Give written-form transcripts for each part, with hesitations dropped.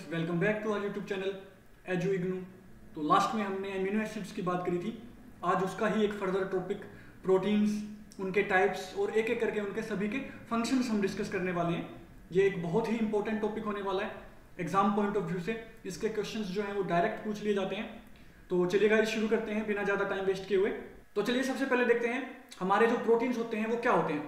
Welcome back to our YouTube channel Edu IGNOU. तो last में हमने अमीनो एसिड्स की बात करी थी। आज उसका ही एक फर्दर टॉपिक प्रोटीन्स, उनके टाइप्स और एक एक करके उनके सभी के फंक्शंस हम डिस्कस करने वाले हैं। ये एक बहुत ही इंपॉर्टेंट टॉपिक होने वाला है एग्जाम पॉइंट ऑफ व्यू से। इसके क्वेश्चंस जो हैं वो डायरेक्ट पूछ लिए जाते हैं। तो चलिए गाइस शुरू करते हैं बिना ज़्यादा टाइम वेस्ट किए हुए। तो चलिए सबसे पहले देखते हैं हमारे जो प्रोटीन्स होते हैं वो क्या होते हैं।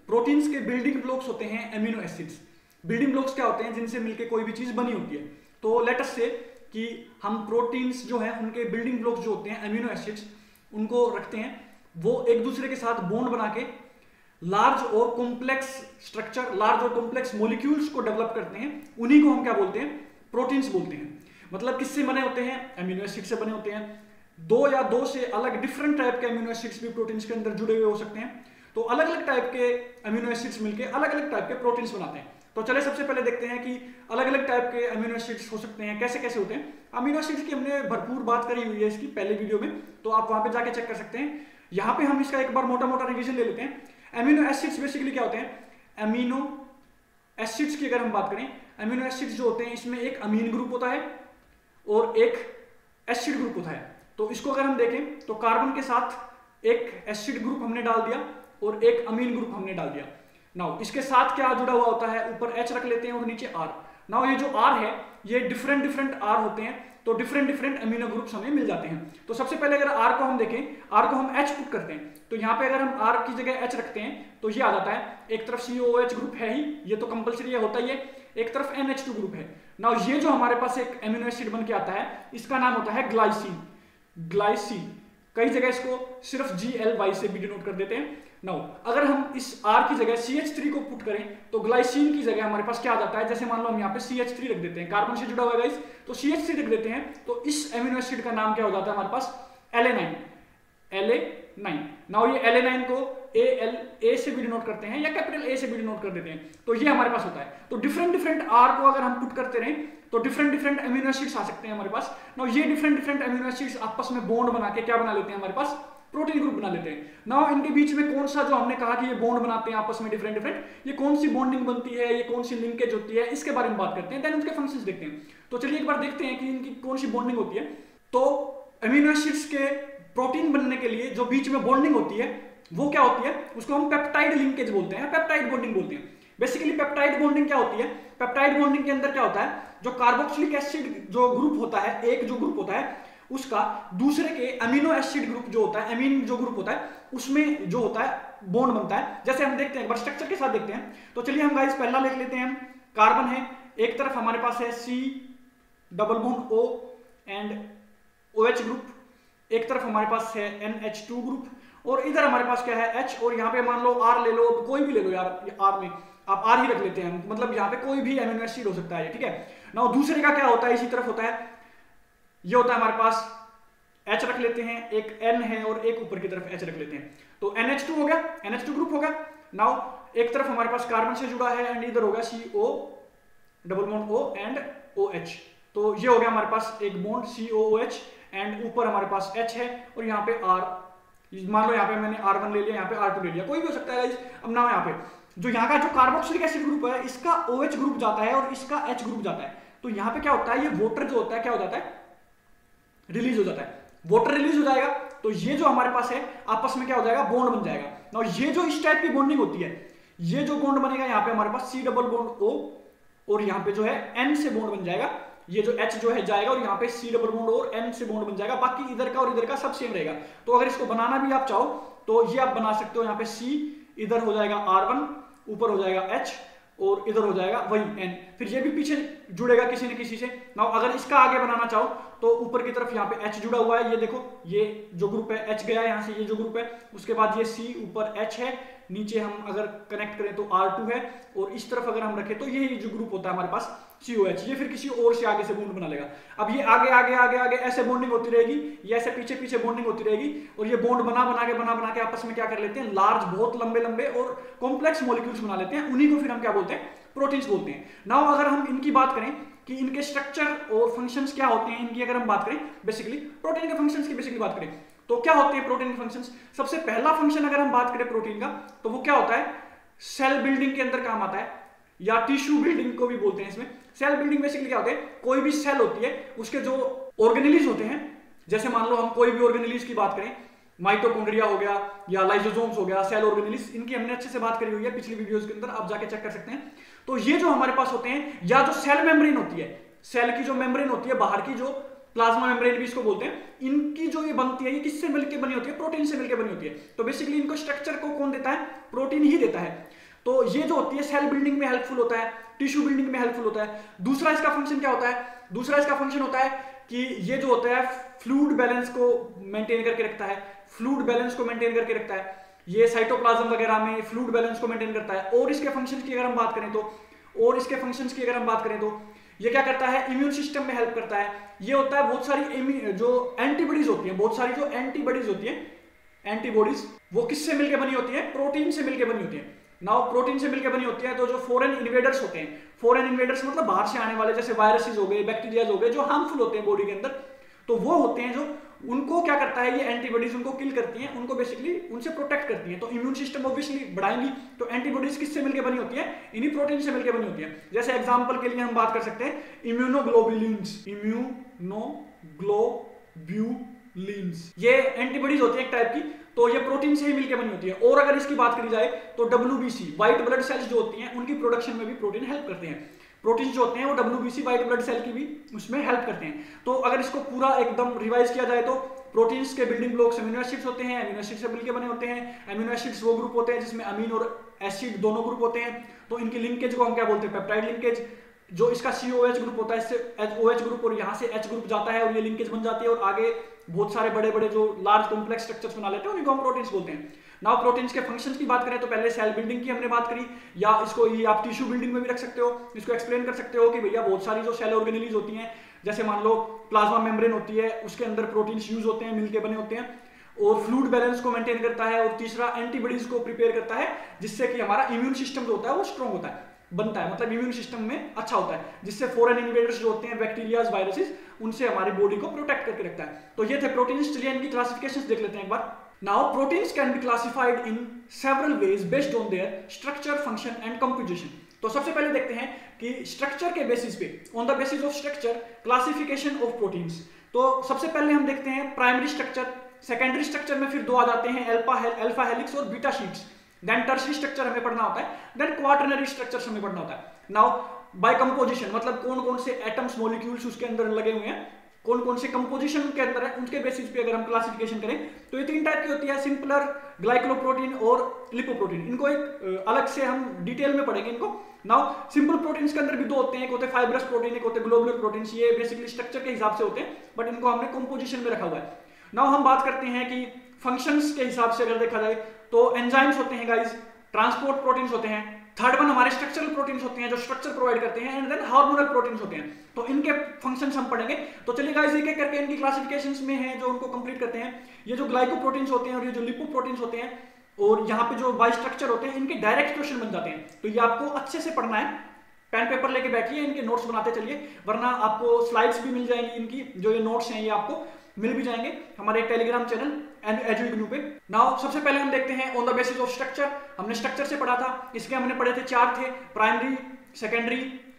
प्रोटीन्स के बिल्डिंग ब्लॉक्स होते हैं अमीनो एसिड्स। बिल्डिंग ब्लॉक्स क्या होते हैं? जिनसे मिलकर कोई भी चीज बनी होती है। तो लेट अस से कि हम प्रोटीन्स जो हैं उनके बिल्डिंग ब्लॉक्स जो होते हैं अमीनो एसिड्स, उनको रखते हैं। वो एक दूसरे के साथ बॉन्ड बना के लार्ज और कॉम्प्लेक्स स्ट्रक्चर, लार्ज और कॉम्प्लेक्स मॉलिक्यूल्स को डेवलप करते हैं। उन्हीं को हम क्या बोलते हैं? प्रोटीन्स बोलते हैं। मतलब किससे बने होते हैं? अमीनो एसिड से बने होते हैं। दो या दो से अलग डिफरेंट टाइप के अमीनो एसिड्स भी प्रोटीन्स के अंदर जुड़े हुए हो सकते हैं। तो अलग अलग टाइप के अमीनो एसिड्स मिलकर अलग अलग टाइप के प्रोटीन्स बनाते हैं। तो चले सबसे पहले देखते हैं कि अलग अलग टाइप के अमीनो एसिड्स हो सकते हैं, कैसे कैसे होते हैं। अमीनो एसिड्स की हमने भरपूर बात करी हुई है इसकी पहले वीडियो में, तो आप वहां पे जाके चेक कर सकते हैं। यहाँ पे हम इसका एक बार मोटा मोटा रिवीजन ले लेते हैं। अमीनो एसिड्स बेसिकली क्या होते हैं? अमीनो एसिड्स की अगर हम बात करें, अमीनो एसिड्स जो होते हैं इसमें एक अमीन ग्रुप होता है और एक एसिड ग्रुप होता है। तो इसको अगर हम देखें तो कार्बन के साथ एक एसिड ग्रुप हमने डाल दिया और एक अमीन ग्रुप हमने डाल दिया। नाउ इसके साथ क्या जुड़ा हुआ होता है? ऊपर H रख लेते हैं और नीचे R। नाउ ये जो R है ये डिफरेंट डिफरेंट R होते हैं, तो डिफरेंट डिफरेंट अमीनो ग्रुप्स हमें मिल जाते हैं। तो सबसे पहले अगर R को हम देखें, R को हम H पुट करते हैं, तो यहाँ पे अगर हम R की जगह H रखते हैं तो ये आ जाता है। एक तरफ COOH ग्रुप है ही, ये तो कंपलसरी होता ही है। एक तरफ NH2 ग्रुप है। नाउ ये जो हमारे पास एक अमीनो एसिड बन के आता है इसका नाम होता है ग्लाइसिन। ग्लाइसिन, कई जगह इसको सिर्फ GLY से भी डिनोट कर देते हैं। नाउ अगर हम इस R की जगह CH3 को पुट करें तो ग्लाइसिन की जगह हमारे पास क्या आ जाता है? जैसे मान लो हम यहाँ पे CH3 रख देते हैं, कार्बन से जुड़ा हुआ है गाइस, तो CH3 रख देते हैं, तो इस अमीनो एसिड का नाम क्या हो जाता है हमारे पास? एलेनाइन। एलेनाइन। नाउ ये एलेनाइन को A से भी डिनोट करते हैं या कैपिटल A से भी डिनोट कर देते हैं। तो ये हमारे पास होता है। तो डिफरेंट डिफरेंट R को अगर हम पुट करते रहें तो डिफरेंट डिफरेंट अमीनो एसिड्स आ सकते हैं हमारे पास। नाउ ये डिफरेंट डिफरेंट अमीनो एसिड्स आपस में बॉन्ड बना के क्या बना लेते हैं? हमारे पास प्रोटीन ग्रुप बना लेते हैं। नाउ इनके बीच में कौन सा, जो हमने कहा कि ये बॉन्ड बनाते हैं आपस में डिफरेंट डिफरेंट, ये कौन सी बॉन्डिंग बनती है, ये कौन सी लिंकेज होती है, इसके बारे में बात करते हैं। देन उसके फंक्शंस देखते हैं। तो चलिए एक बार देखते हैं कि इनकी कौन सी बॉन्डिंग होती है। तो अमीनो एसिड्स के प्रोटीन बनने के लिए जो बीच में बॉन्डिंग होती है वो क्या होती है? उसको हम पेप्टाइड लिंकेज बोलते हैं, पेप्टाइड बॉन्डिंग बोलते हैं। बेसिकली पेप्टाइड बॉन्डिंग क्या होती है? पेप्टाइड बॉन्डिंग के अंदर क्या होता है? जो कार्बोक्सिलिक एसिड जो ग्रुप होता है, एक जो ग्रुप होता है उसका दूसरे के अमीनो एसिड ग्रुप जो होता है, अमीन जो ग्रुप होता है, उसमें जो होता है बॉन्ड बनता है। जैसे हम देखते हैं, एक बार स्ट्रक्चर के साथ देखते हैं। तो चलिए हम गाइस पहला लिख लेते हैं। कार्बन है, एक तरफ हमारे पास है C double bond O and OH group, एक तरफ हमारे पास है NH2 ग्रुप, और इधर हमारे पास क्या है? H। और यहाँ पे मान लो R ले लो, कोई भी ले लो यार, R में आप R ही रख लेते हैं, मतलब यहाँ पे कोई भी अमीनो एसिड हो सकता है, ठीक है। ना दूसरे का क्या होता है? इसी तरफ होता है, ये होता है हमारे पास H रख लेते हैं, एक N है और एक ऊपर की तरफ H रख लेते हैं, तो NH2 हो गया, NH2 ग्रुप होगा। नाउ एक तरफ हमारे पास कार्बन से जुड़ा है एंड इधर होगा CO double bond O and OH। तो ये हो गया हमारे पास एक बॉन्ड COOH एंड ऊपर हमारे पास H है और यहाँ पे R। मान लो यहाँ पे मैंने R1 ले लिया, यहाँ पे R2 ले लिया, कोई भी हो सकता है। अब ना यहाँ पे जो यहाँ का जो कार्बोक्सिलिक एसिड ग्रुप है इसका OH ग्रुप जाता है और इसका H ग्रुप जाता है। तो यहाँ पे क्या होता है? ये वाटर जो होता है क्या हो जाता है? रिलीज हो जाता है। वाटर रिलीज हो जाएगा तो ये जो हमारे पास है आपस में क्या हो जाएगा? बॉन्ड बन जाएगा। और ये जो इस टाइप की बॉन्डिंग होती है, ये जो बॉन्ड बनेगा यहाँ पे हमारे पास C डबल बॉन्ड O और यहाँ पे जो है N से बॉन्ड बन जाएगा। ये जो H जो है जाएगा और यहाँ पे C डबल बॉन्ड और N से बॉन्ड बन जाएगा। बाकी इधर का और इधर का सब सेम रहेगा। तो अगर इसको बनाना भी आप चाहो तो ये आप बना सकते हो। यहाँ पे C, इधर हो जाएगा R1, ऊपर हो जाएगा H और इधर हो जाएगा वही N, फिर ये भी पीछे जुड़ेगा किसी न किसी से। ना अगर इसका आगे बनाना चाहो तो ऊपर की तरफ यहाँ पे H जुड़ा हुआ है, ये देखो ये जो ग्रुप है H गया यहाँ से, ये जो ग्रुप है, उसके बाद ये C, ऊपर H है, नीचे हम अगर कनेक्ट करें तो R2 है और इस तरफ अगर हम रखें तो ये जो ग्रुप होता है हमारे पास COH, ये फिर किसी और से आगे से बॉन्ड बना लेगा। अब ये आगे आगे आगे आगे ऐसे बॉन्डिंग होती रहेगी, ये ऐसे पीछे पीछे बॉन्डिंग होती रहेगी और ये बॉन्ड बना बना के आपस में क्या कर लेते हैं? लार्ज, बहुत लंबे लंबे और कॉम्प्लेक्स मॉलिक्यूल्स बना लेते हैं। उन्हीं को फिर हम क्या बोलते हैं? प्रोटीन्स बोलते हैं। नाउ अगर हम इनकी बात करें कि इनके स्ट्रक्चर और फंक्शंस क्या होते हैं, इनकी अगर हम बात करें, बेसिकली प्रोटीन के फंक्शंस की बेसिकली बात करें तो क्या होते हैं प्रोटीन के फंक्शंस? सबसे पहला फंक्शन अगर हम बात करें प्रोटीन का तो वो क्या होता है? सेल बिल्डिंग के अंदर काम आता है। या टिश्यू बिल्डिंग को भी बोलते हैं इसमें। सेल बिल्डिंग बेसिकली क्या होता है, कोई भी सेल होती है उसके जो ऑर्गेनेलिज होते हैं, जैसे मान लो हम कोई भी ऑर्गेनेलिज की बात करें, माइटोकॉन्ड्रिया हो गया या लाइसोसोम्स हो गया, सेल ऑर्गेनेलिज, इनकी हमने अच्छे से बात करी हुई है पिछली वीडियोस के अंदर, आप जाके चेक कर सकते हैं। तो ये जो हमारे पास होते हैं, या जो सेल मेम्ब्रेन होती है, सेल की जो मेम्ब्रेन होती है बाहर की, जो प्लाज्मा मेम्ब्रेन भी इसको बोलते हैं, इनकी जो ये बनती है ये किससे मिलकर बनी होती है, प्रोटीन से मिलकर बनी होती है। तो बेसिकली इनको स्ट्रक्चर को कौन देता है, प्रोटीन ही देता है। तो ये जो होती है सेल बिल्डिंग में हेल्पफुल होता है, टिश्यू बिल्डिंग में हेल्पफुल होता है। दूसरा इसका फंक्शन क्या होता है, दूसरा इसका फंक्शन होता है कि ये जो होता है फ्लूइड बैलेंस को मेंटेन करके रखता है, फ्लूइड बैलेंस को मेंटेन करके रखता है। ये साइटोप्लाज्म वगैरह में फ्लूइड बैलेंस को मेंटेन करता है। और इसके फंक्शंस की अगर हम बात करें तो ये क्या करता है, इम्यून सिस्टम में हेल्प करता है। ये होता है बहुत सारी जो एंटीबॉडीज होती हैं, बहुत सारी जो एंटीबॉडीज होती हैं, एंटीबॉडीज वो किससे मिलकर बनी होती है, प्रोटीन से मिलकर बनी होती है। नाउ प्रोटीन से मिलकर बनी होती है। तो जो फॉरेन इन्वेडर्स होते हैं, फॉरेन इन्वेडर्स मतलब बाहर से आने वाले, जैसे वायरसेस हो गए, बैक्टीरिया हो गए, जो हार्मफुल होते हैं बॉडी के अंदर, तो वो होते हैं जो, उनको क्या करता है ये एंटीबॉडीज, उनको किल करती हैं, उनको बेसिकली उनसे प्रोटेक्ट करती हैं। तो इम्यून सिस्टम ऑब्वियसली बढ़ाएंगी। तो एंटीबॉडीज किससे मिलकर बनी होती है, इन्हीं प्रोटीन से मिलकर बनी होती है। जैसे एग्जांपल के लिए हम बात कर सकते हैं इम्यूनोग्लोबुलिन्स, इम्यूनोग्लोबुलिन्स, ये एंटीबॉडीज होती है एक टाइप की, तो ये प्रोटीन से ही मिलकर बनी होती है। और अगर इसकी बात करी जाए तो WBC, व्हाइट ब्लड सेल्स जो होती हैं, उनकी प्रोडक्शन में भी प्रोटीन हेल्प करते हैं। प्रोटीन जो होते हैं वो WBC, व्हाइट ब्लड सेल की भी उसमें हेल्प करते हैं। तो अगर इसको पूरा एकदम रिवाइज किया जाए तो प्रोटीन्स के बिल्डिंग ब्लॉक्स अमीनो एसिड्स होते हैं, अमीनो एसिड से मिलकर बने होते हैं। अमीनो एसिड्स वो ग्रुप होते हैं जिसमें अमीन और एसिड दोनों ग्रुप होते हैं। तो इनकी लिंकेज को हम क्या बोलते हैं, पेप्टाइड लिंकेज। जो इसका COH ग्रुप होता है, इससे OH ग्रुप और यहाँ से H ग्रुप जाता है और ये लिंकेज बन जाती है और आगे बहुत सारे बड़े बड़े जो लार्ज कॉम्प्लेक्स स्ट्रक्चर्स बना लेते हैं, उनको हम प्रोटीन्स बोलते हैं। नाउ प्रोटीन्स के फंक्शंस की बात करें तो पहले सेल बिल्डिंग की हमने बात करी, या इसको ये आप टिश्यू बिल्डिंग में भी रख सकते हो। इसको एक्सप्लेन कर सकते हो कि भैया बहुत सारी जो सेल ऑर्गेनेलीज होती हैं, जैसे मान लो प्लाज्मा मेम्ब्रेन होती है, उसके अंदर प्रोटीन्स यूज होते हैं, मिलके बने होते हैं, और फ्लूइड बैलेंस को मेंटेन करता है। और तीसरा एंटीबॉडीज को प्रिपेयर करता है, जिससे कि हमारा इम्यून सिस्टम जो होता है वो स्ट्रॉन्ग होता है, बनता है, मतलब इम्यून सिस्टम में अच्छा होता है, जिससे फॉरेन इन्वेडर्स जो होते हैं, बैक्टीरियाज, वायरसेस, उनसे हमारी बॉडी को प्रोटेक्ट करके रखता है। तो ये थे प्रोटीन्स। चलिए इनकी क्लासिफिकेशंस देख लेते हैं एक बार। Now proteins can be classified in several ways based on their structure, function and composition. तो सबसे पहले देखते हैं कि स्ट्रक्चर के बेसिस पे, on the basis of structure, classification of proteins. तो सबसे पहले हम देखते हैं प्राइमरी स्ट्रक्चर। सेकेंडरी स्ट्रक्चर में फिर दो आ जाते हैं, अल्फा हेलिक्स और beta sheets. Then tertiary structure हमें पढ़ना होता है, देन क्वाटरनरी स्ट्रक्चर हमें पढ़ना होता है। नाउ बाय कंपोजिशन, मतलब कौन कौन से एटम्स, मॉलिक्यूल्स उसके अंदर लगे हुए हैं, कौन कौन से कंपोजिशन के अंदर है, उनके बेसिस पे अगर हम क्लासिफिकेशन करें तो ये तीन टाइप की होती है, सिंपलर, ग्लाइकोप्रोटीन और लिपोप्रोटीन। इनको एक अलग से हम डिटेल में पढ़ेंगे इनको। नाउ सिंपल प्रोटीन्स के अंदर भी दो होते हैं, एक होते हैं फाइब्रस प्रोटीन, एक होते हैं ग्लोबुलर प्रोटीन्स। ये बेसिकली स्ट्रक्चर के हिसाब से होते हैं, बट इनको हमने कंपोजिशन में रखा हुआ है। नाउ हम बात करते हैं कि फंक्शंस के हिसाब से अगर देखा जाए तो एंजाइम्स होते हैं गाइस, ट्रांसपोर्ट प्रोटीन्स होते हैं, थर्ड वन हमारे स्ट्रक्चरल प्रोटीन्स होते हैं जो स्ट्रक्चर प्रोवाइड करते हैं, एंड देन हार्मोनल प्रोटीन्स होते हैं। तो इनके फंक्शंस हम पढ़ेंगे। तो चलिए गाइस एक एक करके इनकी क्लासिफिकेशंस में है जो उनको कंप्लीट करते हैं। ये जो ग्लाइकोप्रोटीन्स होते हैं और ये जो लिपोप्रोटीन्स होते हैं और यहाँ पे जो बाई स्ट्रक्चर होते हैं, इनके डायरेक्ट क्वेश्चन बन जाते हैं। तो ये आपको अच्छे से पढ़ना है, पेन पेपर लेके बैठिए, इनके नोट्स बनाते चलिए, वरना आपको स्लाइड्स भी मिल जाएंगी इनकी, जो ये नोट्स हैं ये आपको मिल भी जाएंगे हमारे टेलीग्राम चैनल एजुइग्नू पे। नाउ सबसे पहले हम देखते हैं on the basis of structure. हमने स्ट्रक्चर से पढ़ा था, इसके हमने पढ़े थे 4 थे, primary, secondary,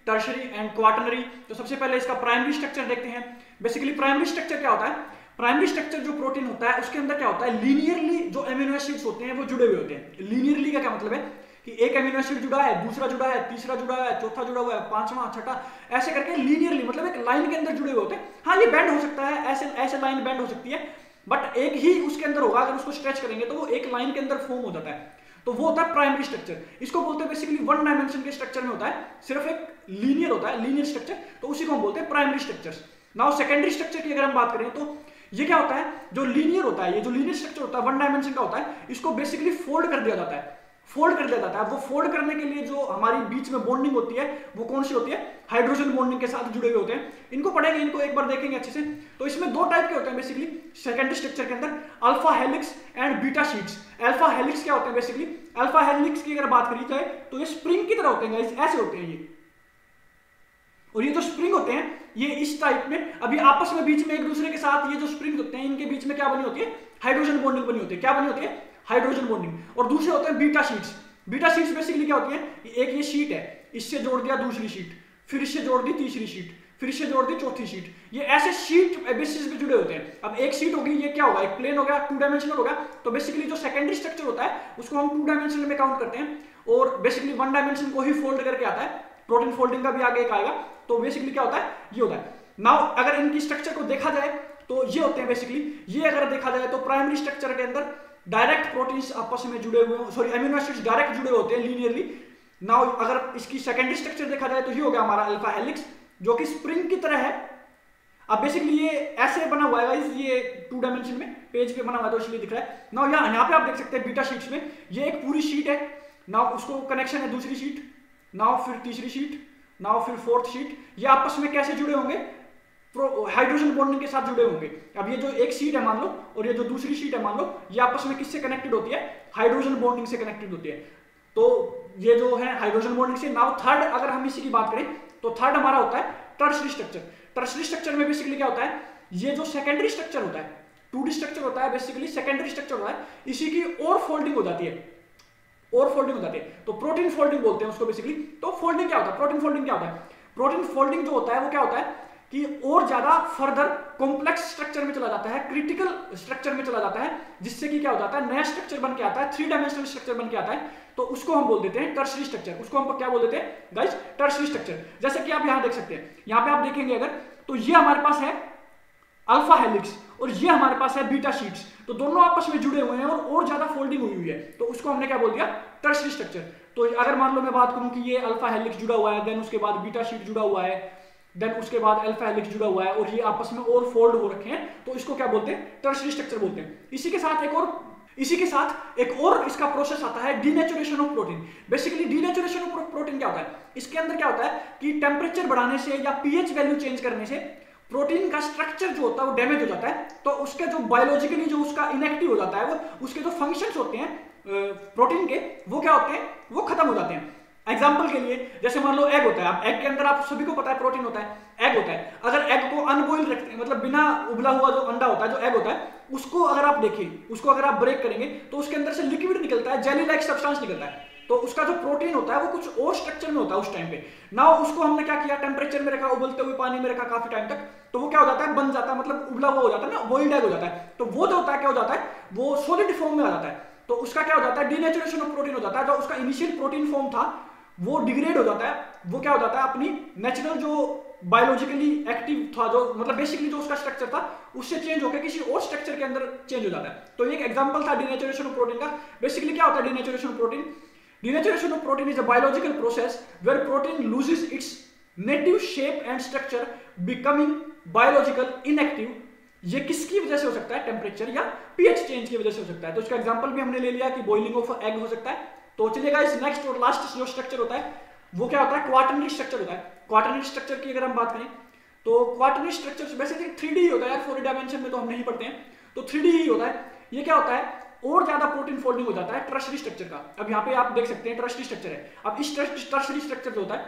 tertiary and quaternary. तो सबसे पहले इसका प्राइमरी स्ट्रक्चर देखते हैं। बेसिकली प्राइमरी स्ट्रक्चर क्या होता है, प्राइमरी स्ट्रक्चर जो प्रोटीन होता है उसके अंदर क्या होता है, लीनियरली जो अमीनो एसिड्स होते हैं वो जुड़े हुए होते हैं। लीनियरली का क्या मतलब है कि एक अमीनो एसिड जुड़ा है, दूसरा जुड़ा है, तीसरा जुड़ा है, चौथा जुड़ा हुआ है, पांचवा, छठा, ऐसे करके लीनियरली, मतलब एक लाइन के अंदर जुड़े हुए होते हैं। हाँ ये बेंड हो सकता है, ऐसे लाइन बेंड हो सकती है, बट एक ही उसके अंदर होगा। अगर उसको स्ट्रेच करेंगे तो वो एक लाइन के अंदर फॉर्म हो जाता है। तो वो होता है प्राइमरी स्ट्रक्चर। इसको बोलते हैं बेसिकली वन डायमेंशन के स्ट्रक्चर में होता है, सिर्फ एक लीनियर होता है, लीनियर स्ट्रक्चर, तो उसी को हम बोलते हैं primary structures. Now secondary structure की अगर हम बात करें तो ये क्या होता है, जो लीनियर होता है, ये जो लीनियर स्ट्रक्चर होता है, वन डायमेंशन का होता है, इसको बेसिकली फोल्ड कर दिया जाता है, फोल्ड कर दिया जाता है। वो फोल्ड करने के लिए जो हमारी बीच में बॉन्डिंग होती है वो कौन सी होती है, हाइड्रोजन बॉन्डिंग के साथ जुड़े हुए होते हैं। इनको पढ़ेंगे, इनको एक बार देखेंगे अच्छे से। तो इसमें दो टाइप के होते हैं बेसिकली सेकेंडरी स्ट्रक्चर के अंदर, alpha helix and beta sheets. Alpha helix क्या होते हैं, बेसिकली अल्फा हेलिक्स की अगर बात करी जाए तो ये स्प्रिंग की तरह होते हैं, ऐसे होते हैं ये, और ये जो स्प्रिंग होते हैं ये इस टाइप में, अभी आपस में बीच में एक दूसरे के साथ ये जो स्प्रिंग होते हैं इनके बीच में क्या बनी होती है, हाइड्रोजन बॉन्डिंग बनी होती है। क्या बनी होती है, हाइड्रोजन बॉन्डिंग। और दूसरे होते हैं beta sheets. Beta sheets basically क्या होती है, एक ये शीट है, इससे जोड़ दिया दूसरी शीट, फिर इससे जोड़ दी तीसरी शीट, फिर इससे जोड़ दी चौथी शीट। ये ऐसे शीट बेसिस पे जुड़े होते हैं। अब एक शीट होगी, ये क्या होगा, एक प्लेन हो गया, 2 डायमेंशनल हो गया। तो बेसिकली जो सेकेंडरी स्ट्रक्चर होता है उसको हम 2 डायमेंशनल में काउंट करते हैं, और बेसिकली 1 डायमेंशन को ही फोल्ड करके आता है। प्रोटीन फोल्डिंग का भी आगे एक आएगा। तो बेसिकली क्या होता है, ये होता है। नाउ अगर इनकी स्ट्रक्चर को देखा जाए तो ये होते हैं बेसिकली, ये अगर देखा जाए तो प्राइमरी स्ट्रक्चर के अंदर डायरेक्ट प्रोटीन्स आपस में जुड़े हुए, सॉरी अमीनो एसिड्स डायरेक्ट जुड़े होते हैं लीनियरली। नाउ अगर इसकी सेकेंडरी स्ट्रक्चर देखा जाए तो ये हो गया हमारा अल्फा हेलिक्स, जो कि स्प्रिंग की तरह है। अब बेसिकली ये ऐसे बना हुआ है गाइस, ये 2 डायमेंशन में पेज पे बना हुआ है तो इसलिए दिख रहा है। नाउ यहाँ पे आप देख सकते हैं बीटा शीट्स में ये एक पूरी शीट है। नाउ उसको कनेक्शन है दूसरी शीट, नाउ फिर तीसरी शीट, नाउ फिर फोर्थ शीट। ये आपस में कैसे जुड़े होंगे, हाइड्रोजन बॉन्डिंग के साथ जुड़े होंगे। अब ये जो एक शीट है मान लो, और ये जो दूसरी शीट है मान लो, ये आपस में किससे कनेक्टेड होती है, हाइड्रोजन बॉन्डिंग से कनेक्टेड होती है। तो ये जो है हाइड्रोजन बॉन्डिंग से। नाउ थर्ड अगर हम इसी की बात करें तो थर्ड हमारा होता है टर्शरी स्ट्रक्चर। टर्शरी स्ट्रक्चर में बेसिकली क्या होता है, ये जो सेकेंडरी स्ट्रक्चर होता है, 2D स्ट्रक्चर होता है, बेसिकली सेकेंडरी स्ट्रक्चर होता है, इसी की और फोल्डिंग हो जाती है, और फोल्डिंग हो जाती है। तो प्रोटीन फोल्डिंग बोलते हैं उसको बेसिकली। तो फोल्डिंग क्या होता है, प्रोटीन फोल्डिंग क्या होता है, प्रोटीन फोल्डिंग जो होता है वो क्या होता है कि और ज्यादा फर्दर कॉम्प्लेक्स स्ट्रक्चर में चला जाता है, क्रिटिकल स्ट्रक्चर में चला जाता है, जिससे कि क्या हो जाता है, नया स्ट्रक्चर बन के आता है, 3 डायमेंशनल स्ट्रक्चर बन के आता है। तो उसको हम बोल देते हैं टर्शरी स्ट्रक्चर। उसको हम क्या बोल देते हैं गाइस, टर्शरी स्ट्रक्चर। जैसे कि आप यहां देख सकते हैं, यहां पे आप देखेंगे अगर, तो ये हमारे पास है अल्फा हेलिक्स और ये हमारे पास है बीटा शीट्स। तो दोनों आपस में जुड़े हुए हैं और ज्यादा फोल्डिंग हुई है, तो उसको हमने क्या बोल दिया, टर्शरी स्ट्रक्चर। तो अगर मान लो मैं बात करूं कि ये अल्फा हेलिक्स जुड़ा हुआ है, देन उसके बाद बीटा शीट जुड़ा हुआ है, देन उसके बाद अल्फा हेलिक्स जुड़ा हुआ है, और ये आपस में और फोल्ड हो रखे हैं, तो इसको क्या बोलते हैं, टर्शरी स्ट्रक्चर बोलते हैं। इसी के साथ एक और इसका प्रोसेस आता है denaturation of protein. Basically denaturation of protein क्या होता है, इसके अंदर क्या होता है कि टेम्परेचर बढ़ाने से या पीएच वैल्यू चेंज करने से प्रोटीन का स्ट्रक्चर जो होता है वो डैमेज हो जाता है। तो उसके जो बायोलॉजिकली जो उसका इनएक्टिव हो जाता है, वो उसके जो फंक्शंस होते हैं प्रोटीन के, वो क्या होते हैं, वो खत्म हो जाते हैं। एग्जाम्पल के लिए जैसे मान लो एग होता है, अब एग के अंदर आप सभी को पता है प्रोटीन होता है, एग होता है। अगर एग को अनबॉइल्ड रखते हैं, मतलब बिना उबला हुआ जो अंडा होता है, जो एग होता है, उसको अगर आप देखें, उसको अगर आप ब्रेक करेंगे तो उसके अंदर से लिक्विड निकलता है, जेली लाइक सब्सटेंस निकलता है। तो उसका जो प्रोटीन होता है वो कुछ और स्ट्रक्चर में होता है उस टाइम पे। नाउ उसको हमने क्या किया, टेम्परेचर में रखा, उबलते हुए पानी में रखा काफी टाइम तक, तो वो क्या हो जाता है, बन जाता है, मतलब उबला हुआ हो जाता है ना, बॉइल्ड एग हो जाता है। तो वो जो होता है क्या हो जाता है, वो सॉलिड फॉर्म में आ जाता है। तो उसका क्या हो जाता है, डीनेचुरेशन ऑफ प्रोटीन हो जाता है। जो उसका इनिशियल प्रोटीन फॉर्म था वो डिग्रेड हो जाता है, वो क्या हो जाता है, अपनी नेचुरल जो बायोलॉजिकली एक्टिव था, जो मतलब बेसिकली जो उसका स्ट्रक्चर था, उससे चेंज होकर किसी और स्ट्रक्चर के अंदर चेंज हो जाता है। तो एक एग्जांपल था डीनेचुरेशन ऑफ प्रोटीन का। बेसिकली क्या होता है denaturation of protein, denaturation of protein is a biological process where protein loses its native shape and structure becoming biological inactive. ये किसकी वजह से हो सकता है, टेम्परेचर या पीएच चेंज की वजह से हो सकता है। तो इसका एग्जांपल भी हमने ले लिया कि बॉइलिंग ऑफ एग हो सकता है। तो चलिएगा इस नेक्स्ट और लास्ट जो स्ट्रक्चर होता है वो क्या होता है, क्वाटरनरी स्ट्रक्चर होता है। क्वाटरनरी स्ट्रक्चर की अगर हम बात करें तो क्वाटरनरी स्ट्रक्चर वैसे 3D होता है यार, 4 डायमेंशन में तो हम नहीं पढ़ते हैं, तो 3D ही होता है। ये क्या होता है, और ज्यादा प्रोटीन फोल्डिंग हो जाता है टर्शरी स्ट्रक्चर का। अब यहाँ पे आप देख सकते हैं टर्शरी स्ट्रक्चर है। अब इस टर्शरी स्ट्रक्चर जो होता है,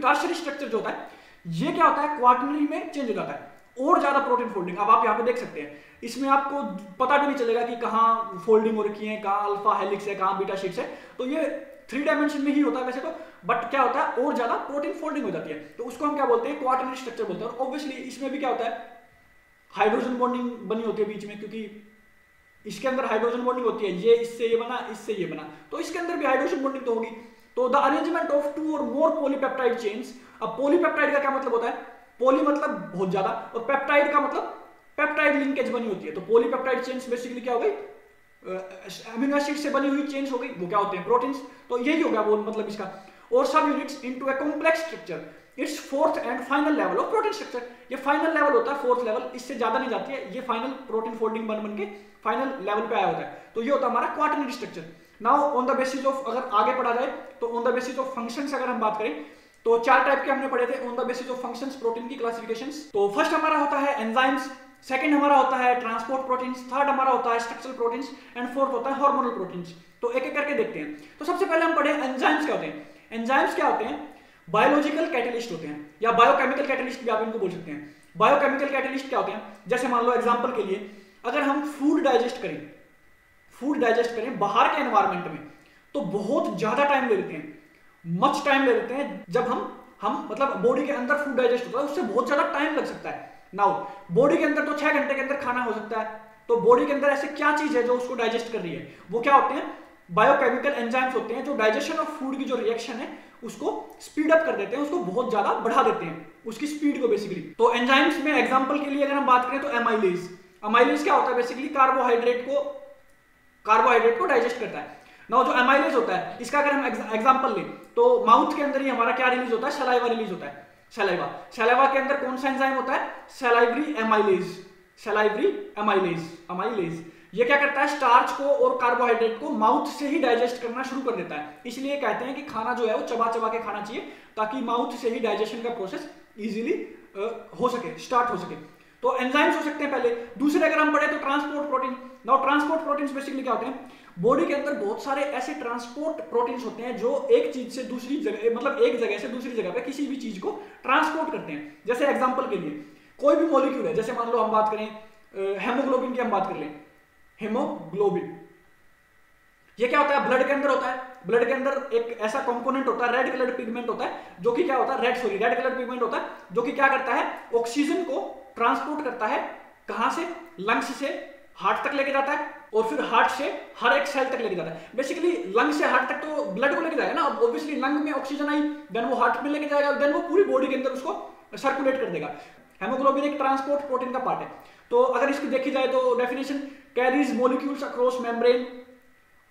टर्शरी स्ट्रक्चर जो होता है, ये क्या होता है, क्वाटरनरी में चेंज हो जाता है, और ज्यादा प्रोटीन फोल्डिंग। अब आप यहाँ पे देख सकते हैं, इसमें आपको पता भी नहीं चलेगा कि कहाँ फोल्डिंग हो रखी है, कहाँ अल्फा हेलिक्स है, कहाँ बीटा शीट्स है। तो ये 3 डायमेंशन में ही होता है वैसे तो, बट क्या होता है, और ज्यादा प्रोटीन फोल्डिंग हो जाती है। तो उसको हम क्या बोलते हैं, क्वाटरनरी स्ट्रक्चर बोलते हैं। और ऑब्वियसली इसमें भी क्या होता है, हाइड्रोजन बॉन्डिंग बनी होती है बीच में, क्योंकि इसके अंदर हाइड्रोजन बॉन्डिंग होती है, ये इससे ये बना, इससे ये बना, तो इसके अंदर भी हाइड्रोजन बॉन्डिंग तो होगी। तो द अरेंजमेंट ऑफ 2 और मोर पॉलीपेप्टाइड चेन्स। अब पॉलीपेप्टाइड का क्या मतलब होता है, पॉली मतलब बहुत ज्यादा, और पेप्टाइड का मतलब पेप्टाइड लिंकेज बनी होती है। तो पॉलीपेप्टाइड चेन्स बेसिकली क्या हो गई, अमीनो एसिड से बनी हुई चेन्स हो गई, वो क्या होते हैं, प्रोटीन्स। तो यही हो गया वो मतलब इसका। और सब units into a complex structure, it's fourth and final level of protein structure. ये फाइनल लेवल होता है, फोर्थ लेवल, इससे ज्यादा नहीं जाती है, ये फाइनल प्रोटीन फोल्डिंग बन के फाइनल लेवल पे आया होता है। तो ये होता है हमारा quaternary structure. Now on the basis of, अगर आगे पढ़ा जाए तो on the basis of functions अगर हम बात करें तो 4 टाइप के हमने पढ़े थे on the basis of functions, protein की क्लासिफिकेशंस। तो फर्स्ट हमारा होता है एंजाइम्स, सेकंड हमारा होता है ट्रांसपोर्ट प्रोटीन्स, थर्ड हमारा होता है स्ट्रक्चरल प्रोटीन्स, एंड फोर्थ होता है हार्मोनल प्रोटीन्स। तो एक एक करके देखते हैं। तो सबसे पहले हम पढ़े एंजाइम्स क्या होते हैं। एंजाइम्स क्या होते हैं, बायोलॉजिकल कैटलिस्ट होते हैं, या बायोकेमिकल कैटलिस्ट भी आप इनको बोल सकते हैं। बायोकेमिकल कैटलिस्ट क्या होते हैं, जैसे मान लो एग्जांपल के लिए, अगर हम फूड डाइजेस्ट करें बाहर के एनवायरनमेंट में, तो बहुत ज्यादा टाइम ले लेते हैं, मच टाइम ले लेते हैं। जब हम मतलब बॉडी के अंदर फूड डाइजेस्ट होता है उससे बहुत ज्यादा टाइम लग सकता है। नाउ बॉडी के अंदर तो 6 घंटे के अंदर खाना हो सकता है, तो बॉडी के अंदर ऐसे क्या चीज है जो उसको डाइजेस्ट कर रही है? वो क्या होते हैं? बायोकेमिकल एंजाइम्स होते हैं जो डाइजेशन ऑफ फूड की जो रिएक्शन है उसको स्पीड अप कर देते हैं, उसको बहुत ज्यादा बढ़ा देते हैं, उसकी स्पीड को बेसिकली। तो एंजाइम्स में एग्जांपल के लिए अगर हम बात करें तो एमाइलेज। एमाइलेज क्या होता है? बेसिकली कार्बोहाइड्रेट को डाइजेस्ट करता है। नाउ जो एमाइलेज होता है इसका अगर हम एग्जांपल लें तो माउथ के अंदर ही हमारा क्या रिलीज होता है? सलाइवा रिलीज होता है। सलाइवा के अंदर कौन सा एंजाइम होता है? Salivary amylase. ये क्या करता है? स्टार्च को और कार्बोहाइड्रेट को माउथ से ही डाइजेस्ट करना शुरू कर देता है। इसलिए कहते हैं कि खाना जो है वो चबा चबा के खाना चाहिए ताकि माउथ से ही डाइजेशन का प्रोसेस इजीली हो सके, स्टार्ट हो सके। तो एंजाइम्स हो सकते हैं पहले। दूसरे अगर हम पढ़े तो transport protein. Now transport proteins basically क्या होते हैं? बॉडी के अंदर बहुत सारे ऐसे ट्रांसपोर्ट प्रोटीन्स होते हैं जो एक चीज से दूसरी जगह, मतलब एक जगह से दूसरी जगह पे किसी भी चीज को ट्रांसपोर्ट करते हैं। जैसे एग्जांपल के लिए कोई भी मॉलिक्यूल है, जैसे मान लो हम बात करें हेमोग्लोबिन की, हम बात कर लें हेमोग्लोबिन। ये क्या होता है? ब्लड के अंदर होता है। ब्लड के अंदर एक ऐसा कंपोनेंट होता है, रेड कलर पिगमेंट होता है, जो कि क्या होता है? रेड कलर पिगमेंट होता है जो कि क्या करता है? ऑक्सीजन को ट्रांसपोर्ट करता है। कहां से? लंग्स से हार्ट तक लेके जाता है और फिर हार्ट से हर एक सेल तक लेके जाता है। बेसिकली लंग से हार्ट तक तो ब्लड को लेके जाएगा ना, ऑब्वियसली लंग में ऑक्सीजन आई, देन वो हार्ट में लेके जाएगा, देन वो पूरी बॉडी के अंदर उसको सर्कुलेट कर देगा। हेमोग्लोबिन एक ट्रांसपोर्ट प्रोटीन का पार्ट है। तो अगर इसकी देखी जाए तो definition, carries molecules across membrane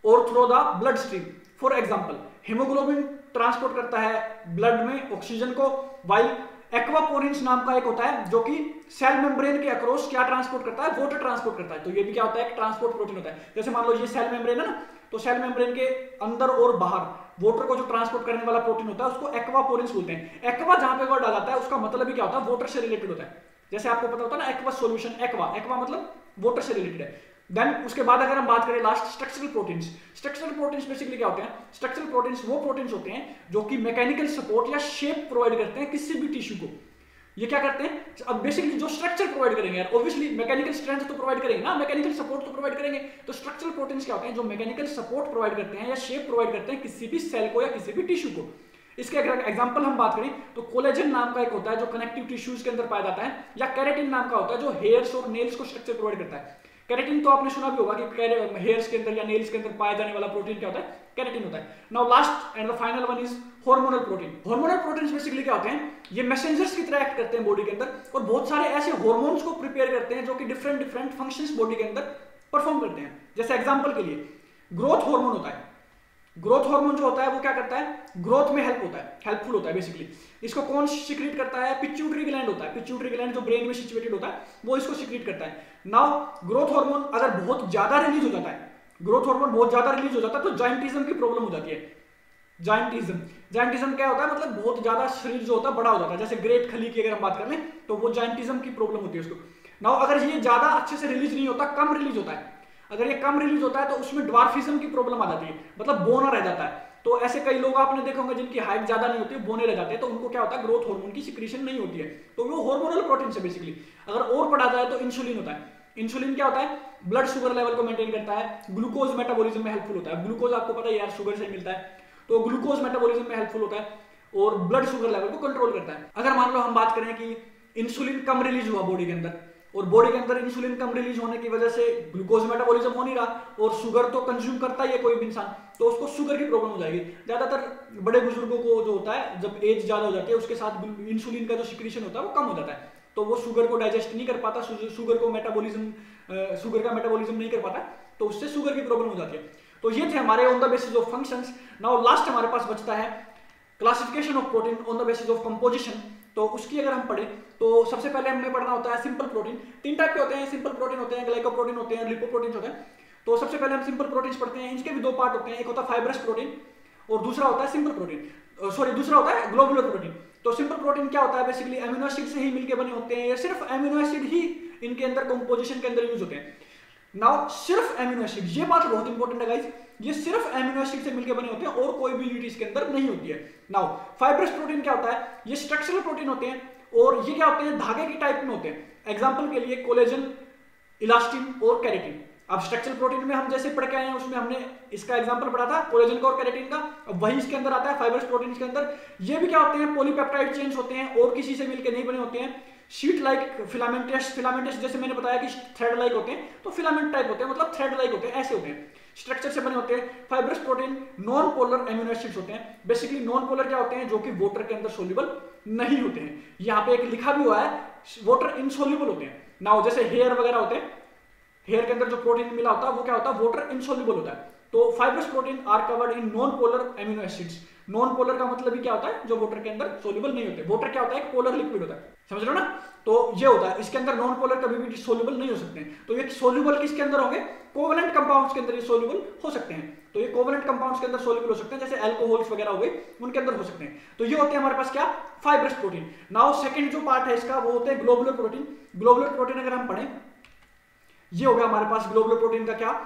और through the bloodstream. For example haemoglobin transport करता है ब्लड में ऑक्सीजन को, वाइल एक्वापोरिन्स नाम का एक होता है जो कि सेल मेम्ब्रेन के अक्रॉस क्या ट्रांसपोर्ट करता है? वाटर ट्रांसपोर्ट करता है। तो ये भी क्या होता है? ट्रांसपोर्ट प्रोटीन होता है। जैसे मान लो ये सेल मेम्ब्रेन है ना, तो सेल मेम्ब्रेन के अंदर और बाहर वाटर को जो ट्रांसपोर्ट करने वाला प्रोटीन होता है उसको एक्वापोरिन्स बोलते हैं। एक्वा जहां पे वर्ड आ जाता है उसका मतलब भी क्या होता है? वाटर से रिलेटेड होता है। जैसे आपको पता होता है ना एक्वा सॉल्यूशन, एक्वा मतलब वाटर से रिलेटेड है। देन उसके बाद अगर हम बात करें last structural proteins. Structural proteins basically क्या होते हैं? स्ट्रक्चरल प्रोटीन्स वो प्रोटीन्स होते हैं जो कि मैकेनिकल सपोर्ट या शेप प्रोवाइड करते हैं किसी भी टिश्यू को। ये क्या करते हैं? अब बेसिकली जो स्ट्रक्चर प्रोवाइड करेंगे यार, ऑब्वियसली मैकेनिकल स्ट्रेंथ तो प्रोवाइड करेंगे ना, मैकेनिकल सपोर्ट तो प्रोवाइड करेंगे। तो स्ट्रक्चरल प्रोटीन्स क्या होते हैं? जो मैकेनिकल सपोर्ट प्रोवाइड करते हैं या शेप प्रोवाइड करते हैं किसी भी सेल को या किसी भी टिश्यू को। इसके अगर एग्जांपल हम बात करें तो कोलेजन नाम का एक होता है जो कनेक्टिव टिश्यूज के अंदर पाया जाता है, या केराटिन नाम का होता है जो हेयर्स और नेल्स को स्ट्रक्चर प्रोवाइड करता है। केराटिन तो आपने सुना भी होगा कि हेयर्स के अंदर या नेल्स के अंदर पाया जाने वाला प्रोटीन क्या होता है? केराटिन होता है। Now last and the final one is hormonal protein. Hormonal proteins basically क्या होते हैं? ये मैसेंजर्स की तरह एक्ट करते हैं बॉडी के अंदर और बहुत सारे ऐसे हार्मोन्स को प्रिपेयर करते हैं जो कि डिफरेंट फंक्शंस बॉडी के अंदर परफॉर्म करते हैं। जैसे एग्जांपल के लिए ग्रोथ हार्मोन होता है। ग्रोथ हार्मोन जो होता है वो क्या करता है? ग्रोथ में हेल्पफुल होता है बेसिकली। इसको कौन सिक्रीट करता है? पिट्यूटरी ग्लैंड होता है। पिट्यूटरी ग्लैंड जो ब्रेन में सिचुएटेड होता है वो इसको सिक्रीट करता है। नाउ ग्रोथ हार्मोन अगर बहुत ज्यादा रिलीज हो जाता है, ग्रोथ हार्मोन बहुत ज्यादा रिलीज हो जाता है तो जायंटिज्म की प्रॉब्लम हो जाती है। जायंटिज्म क्या होता है? मतलब बहुत ज्यादा शरीर जो होता है बड़ा हो जाता है। जैसे ग्रेट खली की अगर हम बात कर लें तो वो जायंटिज्म की प्रॉब्लम होती है उसको। नाउ अगर ये ज्यादा अच्छे से रिलीज नहीं होता, कम रिलीज होता है, अगर ये कम रिलीज होता है तो उसमें ड्वार्फिज्म की प्रॉब्लम आ जाती है, मतलब बोना रह जाता है। तो ऐसे कई लोग आपने देखे होंगे जिनकी हाइट ज्यादा नहीं होती, बोने रह जाते हैं, तो उनको क्या होता है? ग्रोथ हार्मोन की सिक्रीशन नहीं होती है। तो वो हार्मोनल प्रोटीन है बेसिकली। अगर और पढ़ा जाए तो इंसुलिन होता है। इंसुलिन क्या होता है? ब्लड शुगर लेवल को मेंटेन करता है, ग्लूकोज मेटाबॉलिज्म में हेल्पफुल होता है। ग्लूकोज आपको पता है यार शुगर से मिलता है, तो ग्लूकोज मेटाबॉलिज्म में हेल्पफुल होता है और ब्लड शुगर लेवल को कंट्रोल करता है। अगर मान लो हम बात करें कि इंसुलिन कम रिलीज हुआ बॉडी के अंदर और बॉडी के अंदर इंसुलिन कम रिलीज होने की वजह से ग्लूकोज मेटाबॉलिज्म हो नहीं रहा और शुगर तो कंज्यूम करता ही है कोई भी इंसान, तो उसको शुगर की प्रॉब्लम हो जाएगी। ज्यादातर बड़े बुजुर्गों को जो होता है जब एज ज्यादा हो जाती है उसके साथ इंसुलिन का जो सिक्रीशन होता है वो कम हो जाता है, तो वो शुगर को डाइजेस्ट नहीं कर पाता, शुगर का मेटाबॉलिज्म नहीं कर पाता, तो उससे शुगर की प्रॉब्लम हो जाती है। तो ये थे हमारे on the basis of functions. Now last हमारे पास बचता है classification of protein on the basis of composition. तो उसकी अगर हम पढ़े तो सबसे पहले हमें पढ़ना होता है सिंपल प्रोटीन। 3 टाइप के होते हैं, सिंपल प्रोटीन होते हैं, ग्लाइकोप्रोटीन होते हैं, लिपोप्रोटीन होते हैं। तो सबसे पहले हम सिंपल प्रोटीन्स पढ़ते हैं। इनके भी 2 पार्ट होते हैं, एक होता है फाइब्रस प्रोटीन और दूसरा होता है सिंपल प्रोटीन, दूसरा होता है ग्लोबुलर प्रोटीन। तो सिंपल प्रोटीन क्या होता है? बेसिकली अमीनो एसिड से ही मिलकर बने होते हैं, या सिर्फ अमीनो एसिड ही इनके अंदर कंपोजिशन के अंदर यूज होते हैं। नाउ सिर्फ अमीनो एसिड, ये बात बहुत इंपॉर्टेंट है गाइस, ये सिर्फ अमीनो एसिड से मिलकर बने होते हैं और कोई भी यूनिट इसके अंदर नहीं होती है। नाउ फाइब्रस प्रोटीन क्या होता है? ये स्ट्रक्चरल प्रोटीन होते हैं और ये क्या होते हैं? धागे की टाइप में होते हैं। एग्जांपल के लिए कोलेजन, इलास्टिन और केराटिन। अब स्ट्रक्चरल प्रोटीन में हम जैसे पढ़ के आए हैं उसमें हमने इसका एग्जांपल पढ़ा था कोलेजन का और केराटिन का, अब वही इसके अंदर आता है फाइब्रस प्रोटीन के अंदर। ये भी क्या होते हैं, पॉलीपेप्टाइड चेन्स होते हैं और किसी से मिलकर नहीं बने होते हैं। शीट लाइक फिलामेंटस जैसे मैंने बताया कि थ्रेड लाइक होते हैं, तो फिलामेंट टाइप होते हैं, मतलब थ्रेड लाइक होते हैं, ऐसे होते हैं, स्ट्रक्चर से बने होते हैं। Fibrous protein non polar amino acids होते हैं। बेसिकली नॉन पोलर क्या होते हैं, जो कि वाटर के अंदर सोल्यूबल नहीं होते हैं। यहाँ पे एक लिखा भी हुआ है वाटर इनसोल्यूबल होते हैं। नाउ जैसे हेयर वगैरह होते हैं, हेयर के अंदर जो प्रोटीन मिला होता है वो क्या होता है, वाटर इनसोल्यूबल होता है। तो fibrous protein are covered in non polar amino acids. Non polar का मतलब भी क्या होता है, जो वाटर के अंदर सोल्यूबल नहीं होते। वाटर क्या होता है, एक पोलर लिक्विड होता है, समझ रहे हो ना। तो ये होता है, इसके अंदर नॉन पोलर कभी भी सोल्यूबल नहीं हो सकते हैं। तो ये सोल्यूबल किसके अंदर होंगे, कोवेलेंट कंपाउंड्स के अंदर ये सोल्यूबल हो सकते हैं। तो ये कोवेलेंट कंपाउंड्स के अंदर सोल्यूबल हो सकते हैं, जैसे अल्कोहल्स वगैरह हो गए उनके अंदर हो सकते हैं। तो ये होते हैं हमारे पास क्या, फाइब्रस प्रोटीन। नाउ सेकंड जो पार्ट है इसका वो होते हैं ग्लोबुलर प्रोटीन। ग्लोबुलर प्रोटीन अगर हम पढ़ें, ये हो गया हमारे पास ग्लोबुलर प्रोटीन का क्या,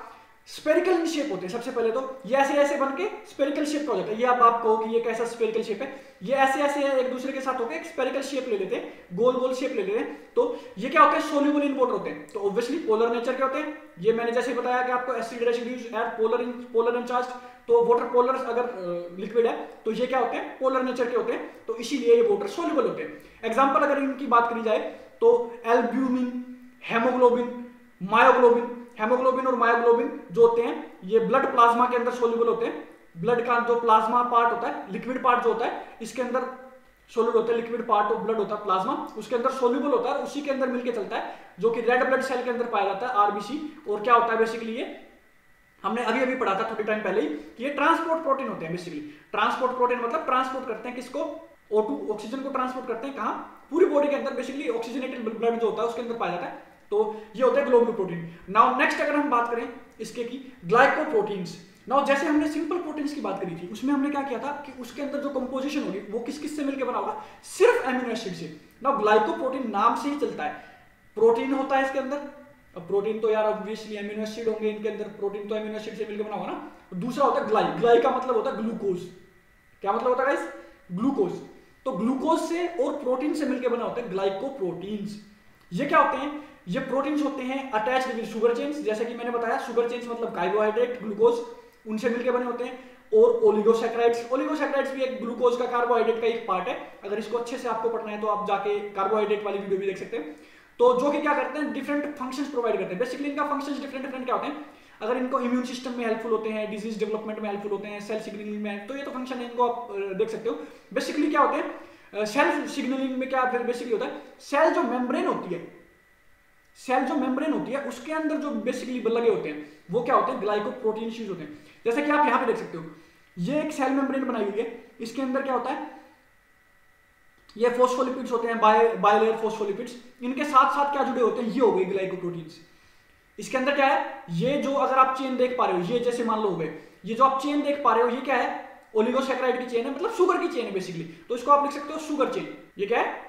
स्पेरिकल इन शेप होते हैं। सबसे पहले तो ये ऐसे ऐसे बन के स्पेरिकल शेप का हो जाता है। ये आप कहो कि ये कैसा स्पेरिकल शेप है, ये ऐसे ऐसे एक दूसरे के साथ होकर एक स्पेरिकल शेप ले लेते हैं, गोल गोल शेप ले लेते हैं। तो ये क्या होते हैं, सोल्यूबल इन वाटर होते हैं। तो ऑब्वियसली पोलर नेचर के होते हैं। ये मैंने जैसे बताया कि आपको acid residues are polar in charge, तो वाटर पोलर अगर लिक्विड है तो ये क्या होते हैं, पोलर नेचर के होते हैं। तो इसीलिए ये वाटर सोल्यूबल होते हैं। एग्जाम्पल अगर इनकी बात करी जाए तो एल्ब्यूमिन, हेमोग्लोबिन, मायोग्लोबिन। हेमोग्लोबिन और मायोग्लोबिन जो होते हैं ये ब्लड प्लाज्मा के अंदर सोल्यूबल होते हैं। ब्लड का जो प्लाज्मा पार्ट होता है, लिक्विड पार्ट जो होता है, इसके अंदर सोल्यूबल होता है। लिक्विड पार्ट ऑफ ब्लड होता है प्लाज्मा, उसके अंदर सोल्यूबल होता है और उसी के अंदर मिलके चलता है, जो कि रेड ब्लड सेल के अंदर पाया जाता है, आरबीसी। और क्या होता है बेसिकली, ये हमने अभी अभी पढ़ा था थोड़ी टाइम पहले ही कि ये ट्रांसपोर्ट प्रोटीन होते हैं। बेसिकली ट्रांसपोर्ट प्रोटीन मतलब ट्रांसपोर्ट करते हैं किसको, O2 ऑक्सीजन को ट्रांसपोर्ट करते हैं कहां, पूरी बॉडी के अंदर। बेसिकली ऑक्सीजनेटेड ब्लड जो होता है उसके अंदर पाया जाता है। तो ये होता है ग्लोबुलर प्रोटीन। नाउ नेक्स्ट अगर हम बात करें इसके की ग्लाइकोप्रोटीन्स। नाउ जैसे हमने सिंपल प्रोटीन्स की बात करी थी, उसमें हमने क्या किया था कि उसके अंदर जो कंपोजिशन होगी वो किस किस से मिलकर बना होगा, सिर्फ एमिनो एसिड से। नाउ ग्लाइकोप्रोटीन नाम से ही चलता है, प्रोटीन होता है इसके अंदर। अब प्रोटीन तो यार ऑब्वियसली एमिनो एसिड होंगे इनके अंदर, प्रोटीन तो एमिनो एसिड से मिलकर बना होगा ना। दूसरा होता है ग्लाई। ग्लाई का मतलब होता है ग्लूकोज। क्या मतलब होता है गाइस, ग्लूकोज। तो ग्लूकोज से और प्रोटीन से मिलकर बना होता है ग्लाइकोप्रोटीन्स। ये क्या होते हैं, ये प्रोटीन्स होते हैं अटैच्ड विद शुगर चेन्स। जैसे कि मैंने बताया शुगर चेन्स मतलब कार्बोहाइड्रेट, ग्लूकोज, उनसे मिलकर बने होते हैं। और ओलिगोसैकेराइड्स, ओलिगोसैकेराइड्स भी एक ग्लूकोज का कार्बोहाइड्रेट का एक पार्ट है। अगर इसको अच्छे से आपको पढ़ना है तो आप जाके कार्बोहाइड्रेट वाली वीडियो भी देख सकते हैं। तो जो कि क्या करते हैं, डिफरेंट फंक्शंस प्रोवाइड करते हैं। बेसिकली इनका फंक्शंस डिफरेंट क्या होते हैं, अगर इनको इम्यून सिस्टम में हेल्पफुल होते हैं, डिजीज डेवलपमेंट में हेल्पफुल होते हैं, सेल सिग्नलिंग में, तो ये तो फंक्शन है, इनको आप देख सकते हो। बेसिकली क्या होते हैं, सेल सिग्नलिंग में क्या बेसिकली होता है, सेल जो मेम्ब्रेन होती है, सेल जो मेम्ब्रेन होती है उसके अंदर जो बेसिकली लगे होते हैं वो क्या होते हैं, ग्लाइकोप्रोटीन्स होते हैं। जैसे कि आप यहां पे देख सकते हो, ये एक सेल मेम्ब्रेन बनाई हुई है, इसके अंदर क्या होता है, ये फोस्फोलिपिड्स होते हैं, बायलेयर फोस्फोलिपिड्स। इनके साथ साथ क्या जुड़े होते हैं, ये हो गए ग्लाइकोप्रोटीन्स। इसके अंदर क्या है, ये जो अगर आप चेन देख पा रहे हो, ये जैसे मान लो हो गए, ये जो आप चेन देख पा रहे हो ये क्या है, ओलिगोसैकेराइड की चेन है, मतलब शुगर की चेन है बेसिकली। तो इसको आप लिख सकते हो शुगर चेन। ये क्या है,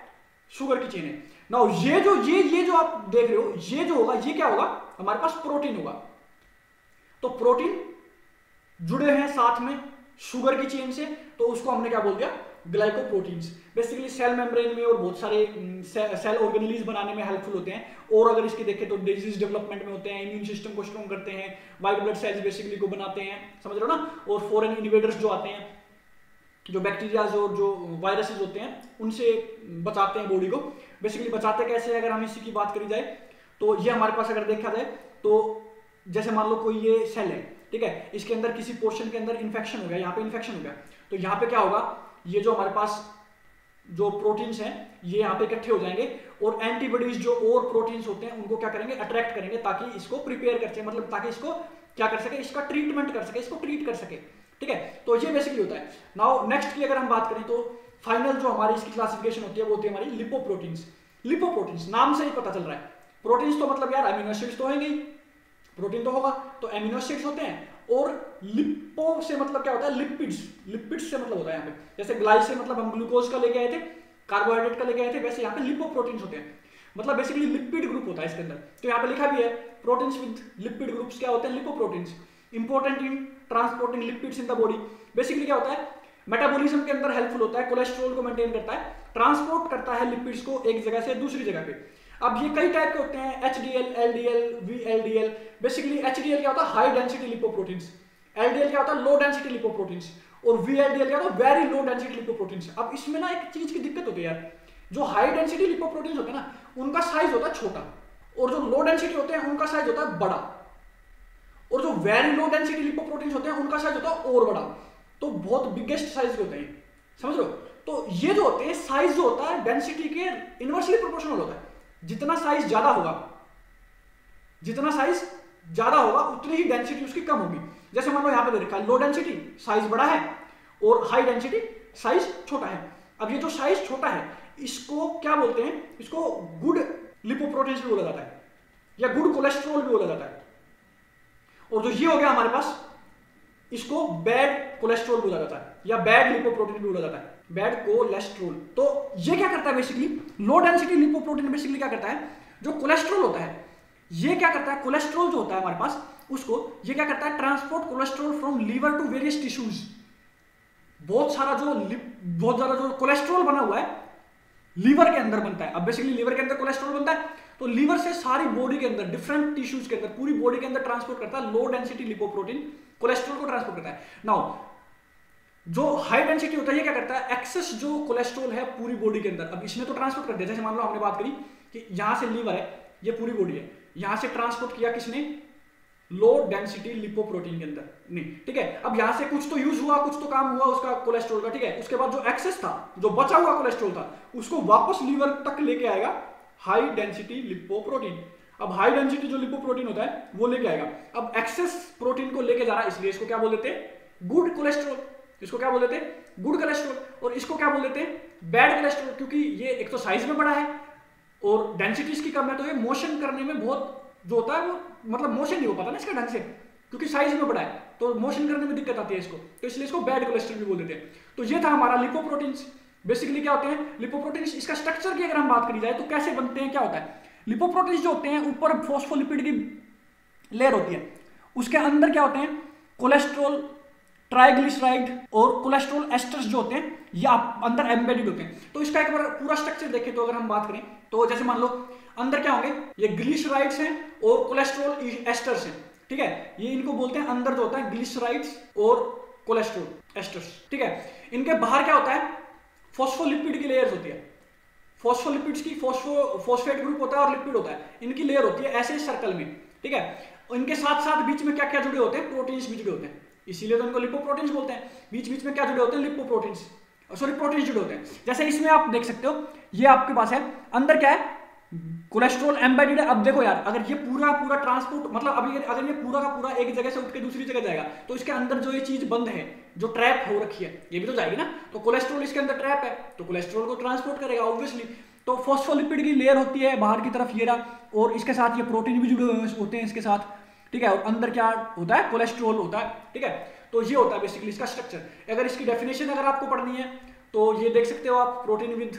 शुगर की चेन है। नाउ ये जो आप देख रहे हो, ये जो होगा, ये क्या होगा, हमारे पास प्रोटीन होगा। तो प्रोटीन जुड़े हैं साथ में शुगर की चेन से, तो उसको हमने क्या बोल दिया, ग्लाइकोप्रोटीन्स। बेसिकली सेल मेम्ब्रेन में और बहुत सारे सेल ऑर्गेनेलीज बनाने में हेल्पफुल होते हैं। और अगर इसके देखें तो डिजीज डेवलपमेंट में होते हैं, इम्यून सिस्टम को स्ट्रॉन्ग करते हैं, व्हाइट ब्लड सेल्स बेसिकली को बनाते हैं, समझ रहे हो ना। और फॉरेन इन्वेडर्स जो आते हैं, जो बैक्टीरियाज और जो वायरसेस होते हैं, उनसे बचाते हैं बॉडी को। बेसिकली बचाते कैसे, अगर हम इसी की बात करी जाए तो ये हमारे पास अगर देखा जाए तो जैसे मान लो कोई ये सेल है, ठीक है, इसके अंदर किसी पोर्शन के अंदर इन्फेक्शन हो गया, यहाँ पे इन्फेक्शन हो गया, तो यहाँ पे क्या होगा, ये जो हमारे पास जो प्रोटीन्स हैं ये यहाँ पे इकट्ठे हो जाएंगे और एंटीबॉडीज जो और प्रोटीन्स होते हैं उनको क्या करेंगे, अट्रैक्ट करेंगे, ताकि इसको प्रिपेयर कर सके, मतलब ताकि इसको क्या कर सके, इसका ट्रीटमेंट कर सके, इसको ट्रीट कर सके, ठीक है। तो ये बेसिकली होता है। नाउ नेक्स्ट की अगर हम बात करें तो फाइनल जो हमारी इसकी क्लासिफिकेशन होती है वो होती है हमारी लिपोप्रोटीन्स। लिपोप्रोटीन्स नाम से ही पता चल रहा है, प्रोटीन्स तो मतलब यार अमीनो एसिड्स तो होंगे ही, प्रोटीन तो होगा, तो अमीनो एसिड्स होते हैं। और लिपो से मतलब क्या होता है, लिपिड्स। लिपिड्स से मतलब होता है यहाँ पे, जैसे ग्लाई से मतलब हम ग्लूकोज का लेके आए थे, कार्बोहाइड्रेट का लेके आए थे, वैसे यहाँ पे लिपोप्रोटीन्स होते हैं, मतलब बेसिकली लिपिड ग्रुप होता है इसके अंदर। तो यहाँ पे लिखा भी है प्रोटीन्स विद लिपिड ग्रुप्स क्या होते हैं, lipoproteins. Important in transporting lipids in the body. Basically क्या होता है, मेटाबॉलिज्म के अंदर हेल्पफुल होता है, कोलेस्ट्रॉल को मेंटेन करता है, ट्रांसपोर्ट करता है लिपिड्स को एक जगह से दूसरी जगह पे। अब ये कई टाइप के होते हैं, HDL, LDL, VLDL। Basically HDL क्या होता है, हाई डेंसिटी लिपोप्रोटीन्स, LDL क्या होता है, लो डेंसिटी लिपोप्रोटीन्स, और VLDL क्या होता है, वेरी लो डेंसिटी लिपोप्रोटीन्स। अब इसमें ना एक चीज की दिक्कत होती है यार, जो हाई डेंसिटी लिपोप्रोटीन्स होते हैं ना, उनका साइज होता है छोटा, और जो लो डेंसिटी होते हैं उनका साइज होता है बड़ा, और जो वेरी लो डेंसिटी लिपोप्रोटीन्स होते हैं उनका साइज होता है और बड़ा। तो बहुत बिगेस्ट साइज के होते हैं, समझ लो। तो ये जो होते हैं साइज जो होता है डेंसिटी के इनवर्सली प्रोपोर्शनल होता है। जितना साइज ज्यादा होगा, जितना साइज ज्यादा होगा उतनी ही डेंसिटी उसकी कम होगी। जैसे मान लो यहां पे दे रखा है लो डेंसिटी साइज बड़ा है और हाई डेंसिटी साइज छोटा है। अब ये जो साइज छोटा है इसको क्या बोलते हैं, इसको गुड लिपोप्रोटीन्स भी बोला जाता है या गुड कोलेस्ट्रॉल भी बोला जाता है। और जो ये हो गया हमारे पास, इसको बैड कोलेस्ट्रॉल बोला जाता है या बैड लिपोप्रोटीन भी बोला जाता है, बैड कोलेस्ट्रॉल। तो ये क्या करता है basically, low density lipoprotein basically क्या करता है, जो कोलेस्ट्रॉल होता है ये क्या करता है, कोलेस्ट्रॉल जो होता है हमारे पास उसको ये क्या करता है, transport cholesterol from liver to various tissues. बहुत ज्यादा जो कोलेस्ट्रॉल बना हुआ है लीवर के अंदर बनता है। अब बेसिकली लीवर के अंदर कोलेस्ट्रॉल बनता है तो लीवर से सारी बॉडी के अंदर डिफरेंट टिश्यूज के अंदर पूरी बॉडी के अंदर ट्रांसपोर्ट करता है लो डेंसिटी लिपोप्रोटीन, कोलेस्ट्रॉल को ट्रांसपोर्ट करता है। नाउ जो हाई डेंसिटी होता है ये क्या करता है, एक्सेस जो कोलेस्ट्रॉल है पूरी बॉडी के अंदर, अब इसने तो ट्रांसपोर्ट कर दिया। जैसे मान लो हमने बात करी कि यहां से लीवर है, ये पूरी बॉडी है, यहां से ट्रांसपोर्ट किया किसने, लो डेंसिटी लिपोप्रोटीन के अंदर नहीं, ठीक है। अब यहां से कुछ तो यूज हुआ, कुछ तो काम हुआ उसका कोलेस्ट्रॉल का, ठीक है। उसके बाद जो एक्सेस था, जो बचा हुआ कोलेस्ट्रॉल था, उसको वापस लीवर तक लेके आएगा हाई डेंसिटी लिपोप्रोटीन। अब हाई डेंसिटी जो लिपोप्रोटीन होता है वो लेके आएगा। अब एक्सेस प्रोटीन को लेके जा रहा है, इसलिए इसको क्या बोल देते हैं, गुड कोलेस्ट्रॉल। इसको क्या बोल देते हैं, गुड कोलेस्ट्रॉल। और इसको क्या बोल देते हैं, बैड कोलेस्ट्रॉल, क्योंकि ये एक तो साइज में बड़ा है और डेंसिटी इसकी कम है, तो ये मोशन करने में बहुत जो होता है वो मतलब मोशन नहीं हो पाता ना इसका ढंग से, क्योंकि साइज में बड़ा है तो मोशन करने में दिक्कत आती है इसको, तो इसलिए इसको बैड कोलेस्ट्रॉल भी बोल देते हैं। तो ये था हमारा लिपोप्रोटीन्स। बेसिकली क्या होते हैं लिपोप्रोटीन्स, इसका स्ट्रक्चर की अगर हम बात करी जाए तो कैसे बनते हैं, क्या होता है, लिपोप्रोटीन्स जो होते हैं ऊपर फॉस्फोलिपिड की लेयर होती है, उसके अंदर क्या होते हैं, कोलेस्ट्रॉल, ट्राइग्लिसराइड और कोलेस्ट्रॉल एस्टर्स जो होते हैं ये अंदर एम्बेडेड होते हैं। तो इसका एक बार पूरा स्ट्रक्चर देखें तो अगर हम बात करें तो जैसे मान लो अंदर क्या होंगे, ये ग्लिसराइड्स हैं और कोलेस्ट्रॉल एस्टर्स हैं, ठीक है। ये इनको बोलते हैं अंदर जो होता है ग्लिसराइड्स और कोलेस्ट्रॉल एस्टर्स, ठीक है। इनके बाहर क्या होता है, फॉस्फोलिपिड की लेयर्स होती है, फॉस्फोलिपिड्स की फॉस्फेट ग्रुप होता है और लिपिड होता है, इनकी लेयर होती है ऐसे सर्कल में, ठीक है। इनके साथ साथ बीच में क्या क्या जुड़े होते हैं, प्रोटीन्स भी जुड़े होते हैं, इसीलिए तो इनको लिपोप्रोटीन्स बोलते हैं। बीच बीच में क्या जुड़े होते हैं, लिपोप्रोटीन्स, सॉरी प्रोटीन्स जुड़े होते हैं। जैसे इसमें आप देख सकते हो ये आपके पास है, अंदर क्या है, कोलेस्ट्रॉल एम्बेडेड है। अब देखो यार, अगर ये पूरा ट्रांसपोर्ट मतलब अभी अगर ये पूरा का पूरा एक जगह से उठ के दूसरी जगह जाएगा तो इसके अंदर जो ये चीज बंद है, जो ट्रैप हो रखी है, ये भी तो जाएगी ना। तो कोलेस्ट्रॉल इसके अंदर ट्रैप है तो कोलेस्ट्रॉल को ट्रांसपोर्ट करेगा ऑब्वियसली। तो फॉस्फोलिपिड की लेयर होती है बाहर की तरफ ये रहा, और इसके साथ ये प्रोटीन भी जुड़े हुए होते हैं इसके साथ, ठीक है। और अंदर क्या होता है, कोलेस्ट्रॉल होता है, ठीक है। तो ये होता है बेसिकली इसका स्ट्रक्चर। अगर इसकी डेफिनेशन अगर आपको पढ़नी है तो ये देख सकते हो आप, प्रोटीन विद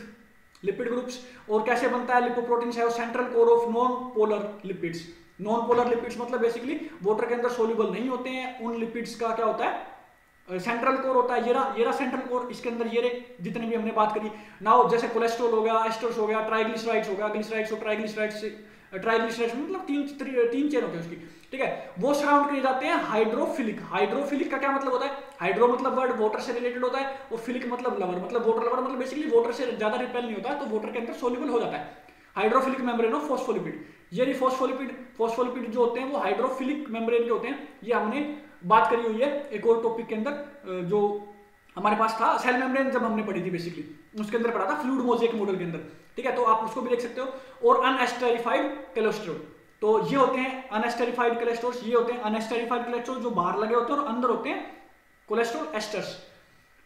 लिपिड ग्रुप्स। और कैसे बनता है लिपोप्रोटीन्स, है central core of non polar lipids. Non polar lipids मतलब बेसिकली वाटर के अंदर सोल्यूबल नहीं होते हैं, उन लिपिड्स का क्या होता है, सेंट्रल कोर होता है। ये रहा सेंट्रल कोर, इसके अंदर ये जितने भी हमने बात करी नाउ, जैसे कोलेस्ट्रॉल हो गया, एस्टर्स हो गया, ट्राइग्लिसराइड्स हो गया, ग्लिसराइड्स और ट्राइग्लिसराइड्स मतलब तीन चेन होते हैं उसकी, ठीक है। वो सराउंड किए जाते हैं हाइड्रोफिलिक। हाइड्रोफिलिक का क्या मतलब होता है, हाइड्रो मतलब वर्ड वाटर से रिलेटेड होता है, और फिलिक मतलब लवर, मतलब वाटर लवर, मतलब बेसिकली वाटर से ज्यादा रिपेल नहीं होता है, तो वाटर के अंदर सोल्यूबल हो जाता है। हाइड्रोफिलिक मेम्ब्रेन ऑफ फॉस्फोलिपिड, ये फॉस्फोलिपिड जो होते हैं वो हाइड्रोफिलिक मेम्ब्रेन के होते हैं। ये हमने बात करी हुई है एक और टॉपिक के अंदर जो हमारे पास था, सेल मेम्ब्रेन जब हमने पढ़ी थी बेसिकली, उसके अंदर पढ़ा था फ्लूइड मोज़ेक मॉडल के अंदर, ठीक है। तो आप उसको भी देख सकते हो। और अनएस्टेरिफाइड कोलेस्ट्रॉल, तो ये होते हैं अनएस्टेरिफाइड कोलेस्ट्रॉल, ये होते हैं अनएस्टेरिफाइड कोलेस्ट्रॉल जो बाहर लगे होते हैं, और अंदर होते हैं कोलेस्ट्रॉल एस्टर्स,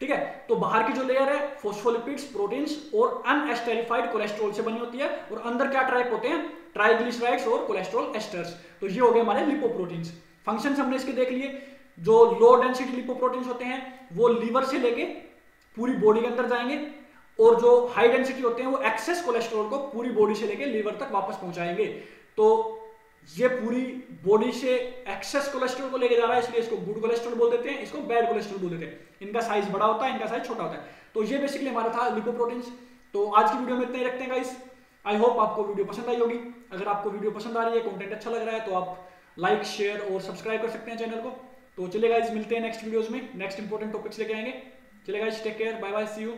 ठीक है। तो बाहर की जो लेयर है फॉस्फोलिपिड्स, प्रोटीन्स और अनएस्टेरिफाइड कोलेस्ट्रॉल से बनी होती है, और अंदर क्या ट्रैप होते हैं, ट्राइग्लिसराइड्स और कोलेस्ट्रॉल एस्टर्स। तो ये हो गए हमारे लिपोप्रोटीन्स। फंक्शंस हमने इसके देख लिए। जो लो डेंसिटी लिपोप्रोटीन्स होते हैं वो लीवर से लेके पूरी बॉडी के अंदर जाएंगे, और जो हाई डेंसिटी होते हैं वो एक्सेस कोलेस्ट्रॉल को पूरी बॉडी से लेके लीवर तक वापस पहुंचाएंगे। तो ये पूरी बॉडी से एक्सेस कोलेस्ट्रॉल को लेके जा रहा है, इसलिए इसको गुड कोलेस्ट्रॉल बोल देते हैं, इसको बैड कोलेस्ट्रॉल बोल देते हैं। इनका साइज बड़ा होता है, इनका साइज छोटा होता है। तो ये बेसिकली हमारा था लिपोप्रोटीन्स। तो आज की वीडियो में इतना ही रखते हैं गाइस। आई होप आपको वीडियो पसंद आई होगी। अगर आपको वीडियो पसंद आ रही है, कंटेंट अच्छा लग रहा है, तो आप लाइक, शेयर और सब्सक्राइब कर सकते हैं चैनल को। तो चलिए गाइस, मिलते हैं नेक्स्ट वीडियोस में, नेक्स्ट इंपॉर्टेंट टॉपिक्स लेके आएंगे। चलिए guys, take care, bye bye, see you.